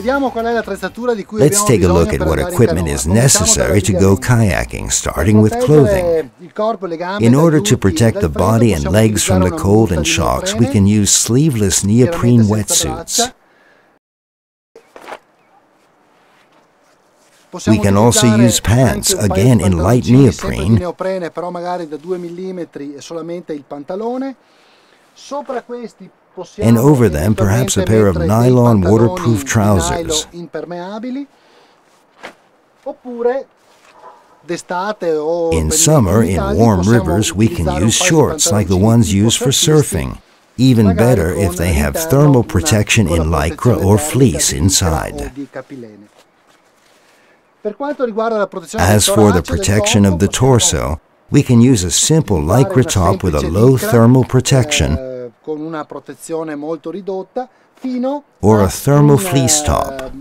Let's take a look at what equipment is necessary to go kayaking, starting with clothing. In order to protect the body and legs from the cold and shocks, we can use sleeveless neoprene wetsuits. We can also use pants, again in light neoprene, and over them perhaps a pair of nylon waterproof trousers. In summer, in warm rivers, we can use shorts like the ones used for surfing. Even better if they have thermal protection in lycra or fleece inside. As for the protection of the torso, we can use a simple lycra top with a low thermal protection or a thermal fleece top.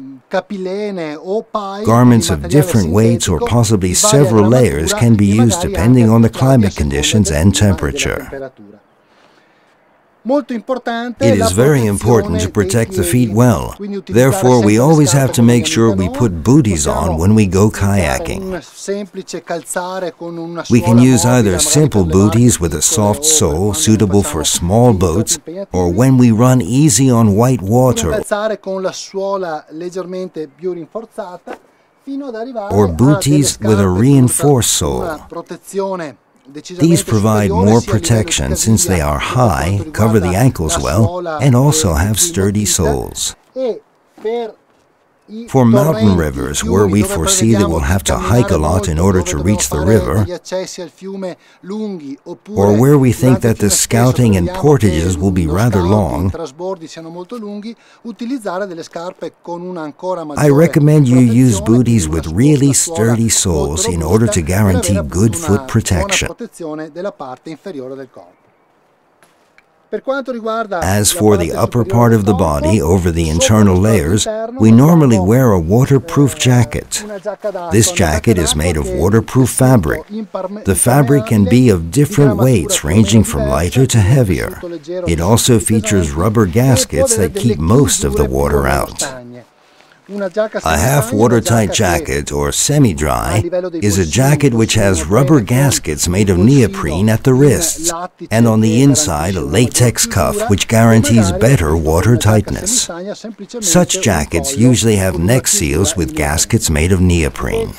Garments of different weights or possibly several layers can be used depending on the climate conditions and temperature. It is very important to protect the feet well. Therefore, we always have to make sure we put booties on when we go kayaking. We can use either simple booties with a soft sole suitable for small boats, or when we run easy on white water, or booties with a reinforced sole. These provide more protection since they are high, cover the ankles well, and also have sturdy soles. For mountain rivers, where we foresee that we'll have to hike a lot in order to reach the river, or where we think that the scouting and portages will be rather long, I recommend you use booties with really sturdy soles in order to guarantee good foot protection. As for the upper part of the body, over the internal layers, we normally wear a waterproof jacket. This jacket is made of waterproof fabric. The fabric can be of different weights, ranging from lighter to heavier. It also features rubber gaskets that keep most of the water out. A half watertight jacket, or semi-dry, is a jacket which has rubber gaskets made of neoprene at the wrists, and on the inside a latex cuff which guarantees better water tightness. Such jackets usually have neck seals with gaskets made of neoprene.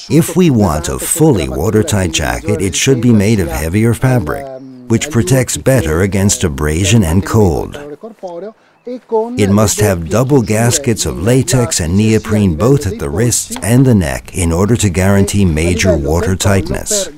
If we want a fully watertight jacket, it should be made of heavier fabric, which protects better against abrasion and cold. It must have double gaskets of latex and neoprene both at the wrists and the neck in order to guarantee major water tightness.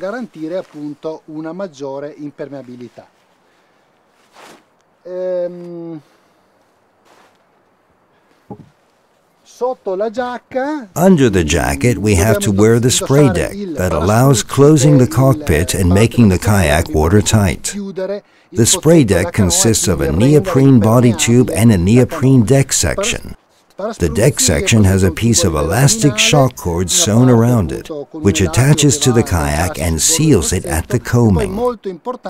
Under the jacket, we have to wear the spray deck that allows closing the cockpit and making the kayak watertight. The spray deck consists of a neoprene body tube and a neoprene deck section. The deck section has a piece of elastic shock cord sewn around it, which attaches to the kayak and seals it at the coaming.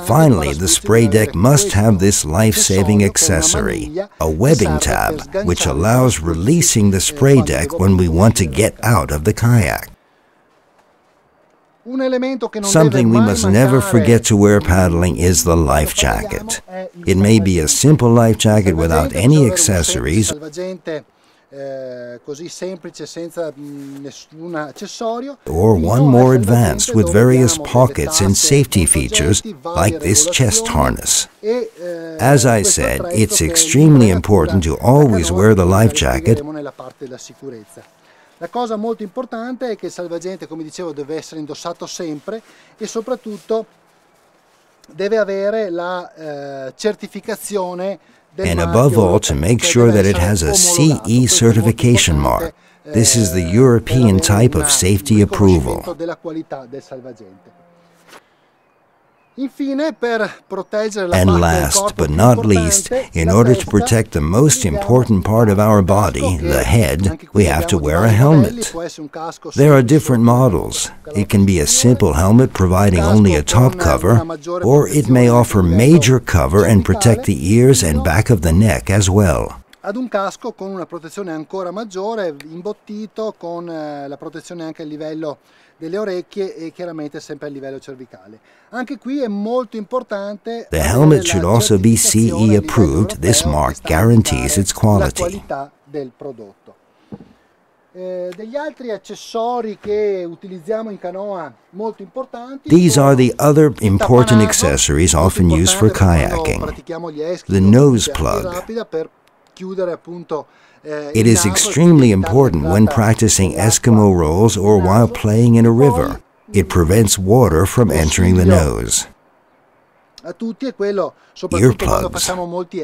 Finally, the spray deck must have this life-saving accessory, a webbing tab, which allows releasing the spray deck when we want to get out of the kayak. Something we must never forget to wear paddling is the life jacket. It may be a simple life jacket without any accessories, or one more advanced with various pockets and safety features like this chest harness. As I said, it's extremely important to always wear the life jacket. La cosa molto importante è che il salvagente, come dicevo, deve essere indossato sempre e soprattutto deve avere la certificazione. And above all, to make sure that it has a CE certification mark. This is the European type of safety approval. And last but not least, in order to protect the most important part of our body, the head, we have to wear a helmet. There are different models. It can be a simple helmet providing only a top cover, or it may offer major cover and protect the ears and back of the neck as well. Ad un casco con una protezione ancora maggiore, imbottito, con la protezione anche a livello delle orecchie e chiaramente sempre a livello cervicale. Anche qui è molto importante. The helmet should also be CE approved. This mark guarantees its quality. La qualità del prodotto. Degli altri accessori che utilizziamo in canoa molto importanti. These are the other important accessories often used for kayaking. The nose plug. It is extremely important when practicing Eskimo rolls or while playing in a river. It prevents water from entering the nose. Earplugs.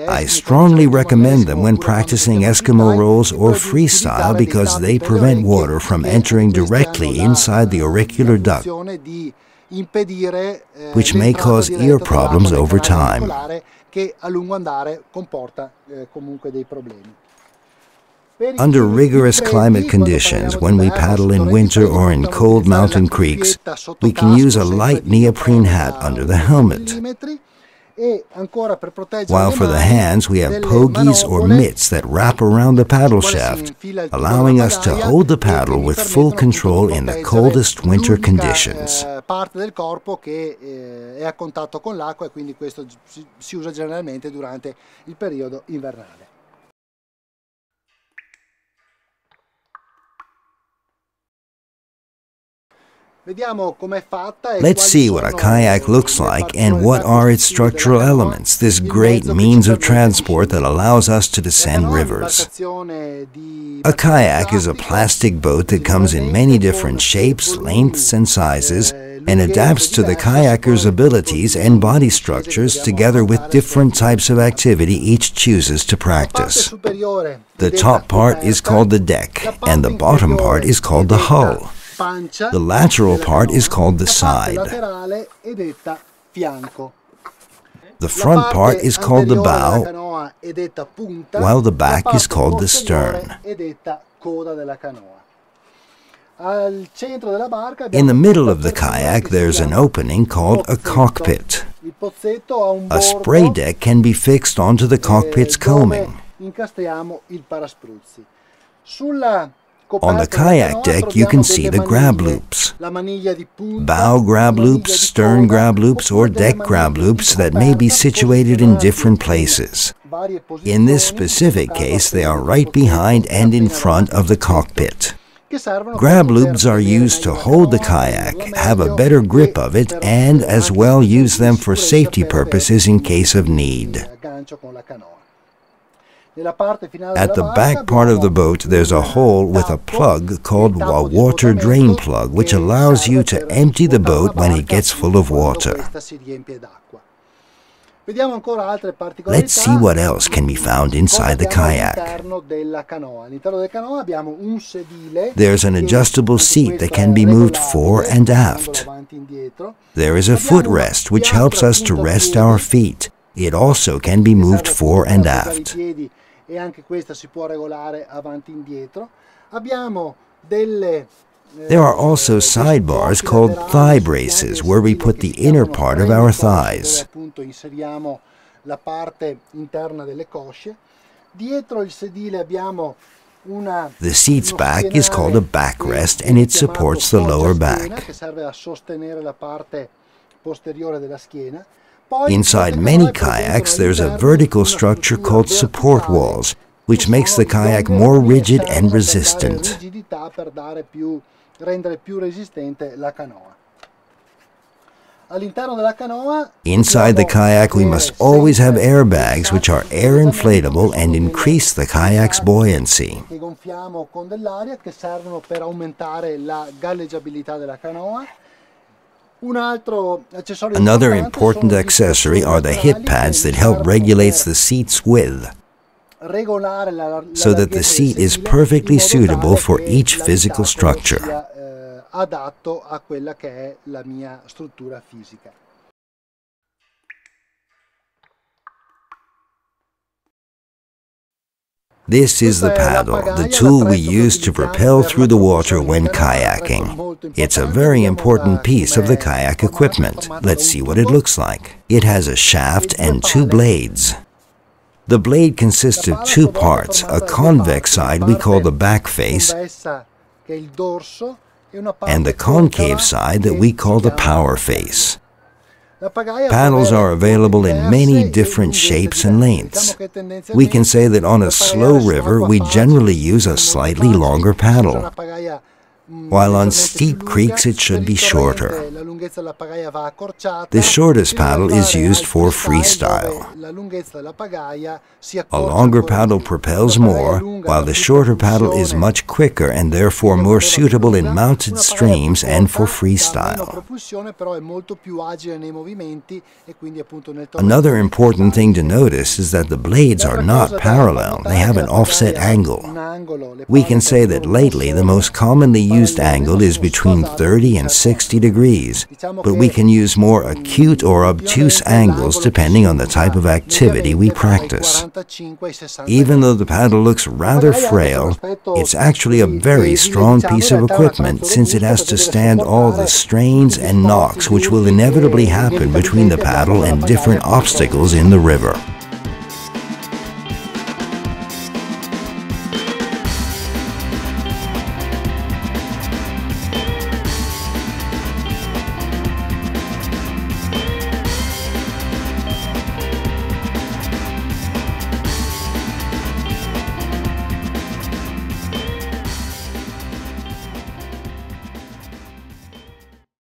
I strongly recommend them when practicing Eskimo rolls or freestyle because they prevent water from entering directly inside the auricular duct, which may cause ear problems over time. Under rigorous climate conditions, when we paddle in winter or in cold mountain creeks, we can use a light neoprene hat under the helmet. While for the hands, we have pogies or mitts that wrap around the paddle shaft, allowing us to hold the paddle with full control in the coldest winter conditions. Parte del corpo che è a contatto con l'acqua e quindi questo si usa generalmente durante il periodo invernale. Let's see what a kayak looks like and what are its structural elements, this great means of transport that allows us to descend rivers. A kayak is a plastic boat that comes in many different shapes, lengths, and sizes, and adapts to the kayaker's abilities and body structures together with different types of activity each chooses to practice. The top part is called the deck, and the bottom part is called the hull. The lateral part is called the side. The front part is called the bow, while the back is called the stern. In the middle of the kayak, there's an opening called a cockpit. A spray deck can be fixed onto the cockpit's coaming. On the kayak deck, you can see the grab loops. Bow grab loops, stern grab loops, or deck grab loops that may be situated in different places. In this specific case, they are right behind and in front of the cockpit. Grab loops are used to hold the kayak, have a better grip of it, and as well use them for safety purposes in case of need. At the back part of the boat, there's a hole with a plug called a water drain plug, which allows you to empty the boat when it gets full of water. Let's see what else can be found inside the kayak. There's an adjustable seat that can be moved fore and aft. There is a footrest which helps us to rest our feet. It also can be moved fore and aft. There are also sidebars called thigh braces, where we put the inner part of our thighs. The seat's back is called a backrest, and it supports the lower back. Inside many kayaks, there's a vertical structure called support walls, which makes the kayak more rigid and resistant. Inside the kayak, we must always have airbags, which are air inflatable and increase the kayak's buoyancy. Another important accessory are the hip pads that help regulate the seat's width, so that the seat is perfectly suitable for each physical structure. This is the paddle, the tool we use to propel through the water when kayaking. It's a very important piece of the kayak equipment. Let's see what it looks like. It has a shaft and two blades. The blade consists of two parts, a convex side we call the back face, and the concave side that we call the power face. Paddles are available in many different shapes and lengths. We can say that on a slow river, we generally use a slightly longer paddle, while on steep creeks it should be shorter. The shortest paddle is used for freestyle. A longer paddle propels more, while the shorter paddle is much quicker and therefore more suitable in mounted streams and for freestyle. Another important thing to notice is that the blades are not parallel, they have an offset angle. We can say that lately the most commonly used angle is between 30 and 60 degrees, but we can use more acute or obtuse angles depending on the type of activity we practice. Even though the paddle looks rather frail, it's actually a very strong piece of equipment since it has to stand all the strains and knocks which will inevitably happen between the paddle and different obstacles in the river.